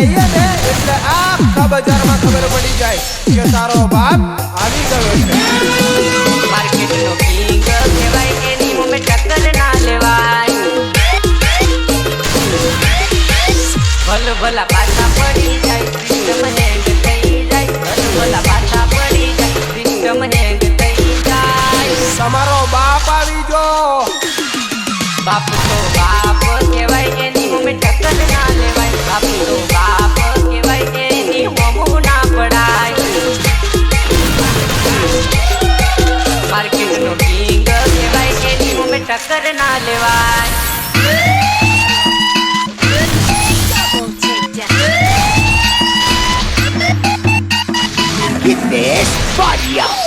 આવીએ ને એટલે આખા બજારમાં ખબર પડી જાય કે તારો બાપ આવી ગયો છે. માર્કેટનો કિંગ કહેવાય એની મને ટક્કર ના લેવાય. ભલા પાછા પડી જાય સિસ્ટમ હેંગ થઈ જાય. ભલા પાછા પડી જાય સિસ્ટમ હેંગ થઈ જાય. તમારો બાપ આવી ગયો. બાપ તો બાપ કહેવાય એની મને ટક્કર ના લેવાય. બાપ તો બાપ કહેવાય એની મોમું ના પડાય. માર્કેટનો કિંગ કહેવાય એની મને ટક્કર ના લેવાય. Get this body up.